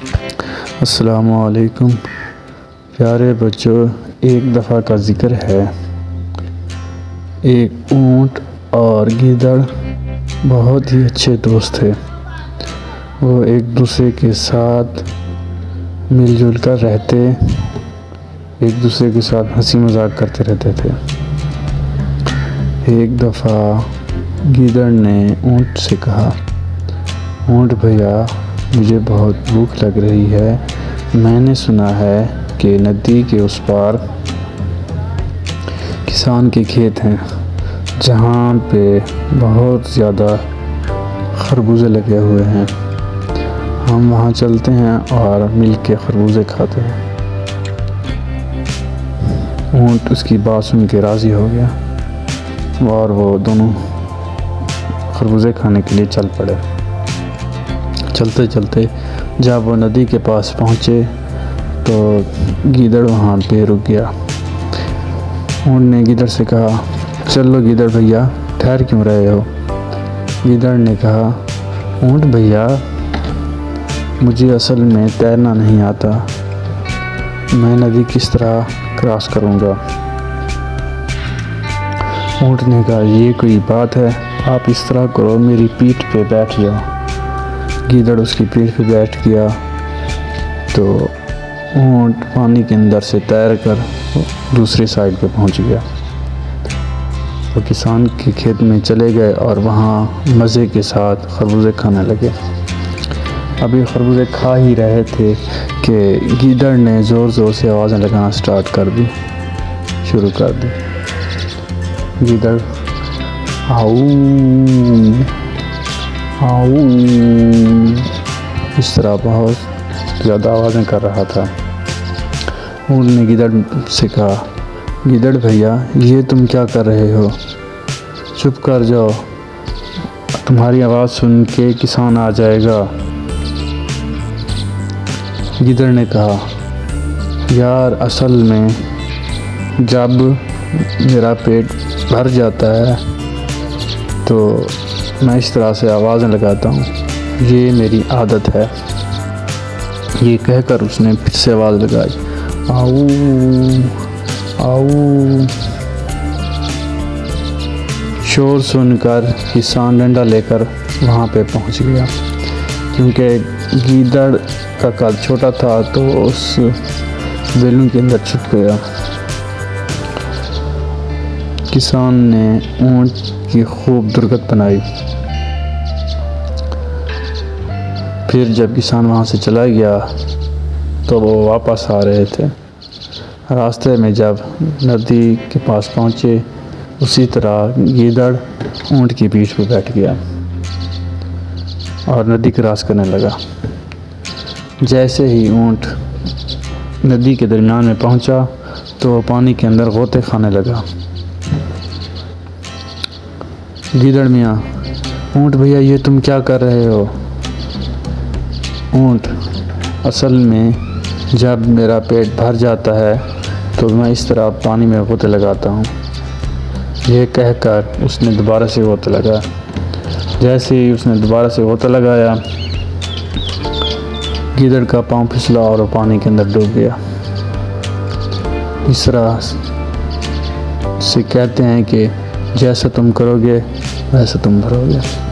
السلام علیکم پیارے بچوں، ایک دفعہ کا ذکر ہے، ایک اونٹ اور گیدڑ بہت ہی اچھے دوست تھے۔ وہ ایک دوسرے کے ساتھ مل جل کر رہتے، ایک دوسرے کے ساتھ ہنسی مذاق کرتے رہتے تھے۔ ایک دفعہ گیدڑ نے اونٹ سے کہا، اونٹ بھیا، مجھے بہت بھوک لگ رہی ہے، میں نے سنا ہے کہ ندی کے اس پار کسان کے کھیت ہیں جہاں پہ بہت زیادہ خربوزے لگے ہوئے ہیں، ہم وہاں چلتے ہیں اور مل کے خربوزے کھاتے ہیں۔ اونٹ اس کی بات سن کے راضی ہو گیا اور وہ دونوں خربوزے کھانے کے لیے چل پڑے۔ چلتے چلتے جب وہ ندی کے پاس پہنچے تو گیدڑ وہاں پہ رک گیا۔ اونٹ نے گیدڑ سے کہا، چلو گیدڑ بھیا، ٹھہر کیوں رہے ہو؟ گیدڑ نے کہا، اونٹ بھیا، مجھے اصل میں تیرنا نہیں آتا، میں ندی کس طرح کراس کروں گا؟ اونٹ نے کہا، یہ کوئی بات ہے، آپ اس طرح کرو، میری پیٹھ پہ بیٹھ جاؤ۔ گیدڑ اس کی پیٹھ پہ بیٹھ گیا تو اونٹ پانی کے اندر سے تیر کر دوسری سائڈ پہ پہنچ گیا۔ وہ کسان کے کھیت میں چلے گئے اور وہاں مزے کے ساتھ خربوزے کھانے لگے۔ ابھی خربوزے کھا ہی رہے تھے کہ گیدڑ نے زور زور سے آوازیں لگانا شروع کر دی۔ گیدڑ آؤ آؤ اس طرح بہت زیادہ آوازیں کر رہا تھا۔ اونٹ نے گیدڑ سے کہا، گیدڑ بھیا، یہ تم کیا کر رہے ہو؟ چپ کر جاؤ، تمہاری آواز سن کے کسان آ جائے گا۔ گیدڑ نے کہا، یار اصل میں جب میرا پیٹ بھر جاتا ہے تو میں اس طرح سے آوازیں لگاتا ہوں، یہ میری عادت ہے۔ یہ کہہ کر اس نے پھر سے آواز لگائی، آؤ آؤ۔ شور سن کر کسان ڈنڈا لے کر وہاں پہ پہنچ گیا۔ کیونکہ گیدڑ کا قد چھوٹا تھا تو اس بیلوں کے اندر چھپ گیا۔ کسان نے اونٹ کی خوب درگت بنائی۔ پھر جب کسان وہاں سے چلا گیا تو وہ واپس آ رہے تھے۔ راستے میں جب ندی کے پاس پہنچے، اسی طرح گیدڑ اونٹ کی پیٹھ پہ بیٹھ گیا اور ندی کراس کرنے لگا۔ جیسے ہی اونٹ ندی کے درمیان میں پہنچا تو وہ پانی کے اندر غوطے کھانے لگا۔ گیدڑ میاں، اونٹ بھیا، یہ تم کیا کر رہے ہو؟ اونٹ، اصل میں جب میرا پیٹ بھر جاتا ہے تو میں اس طرح پانی میں غوطے لگاتا ہوں۔ یہ کہہ کر اس نے دوبارہ سے غوطہ لگایا۔ جیسے ہی اس نے دوبارہ سے غوطہ لگایا، گیدڑ کا پاؤں پھسلا اور وہ پانی کے اندر ڈوب گیا۔ اس طرح سے کہتے ہیں کہ جیسا تم کرو گے ویسا تم بھرو گے۔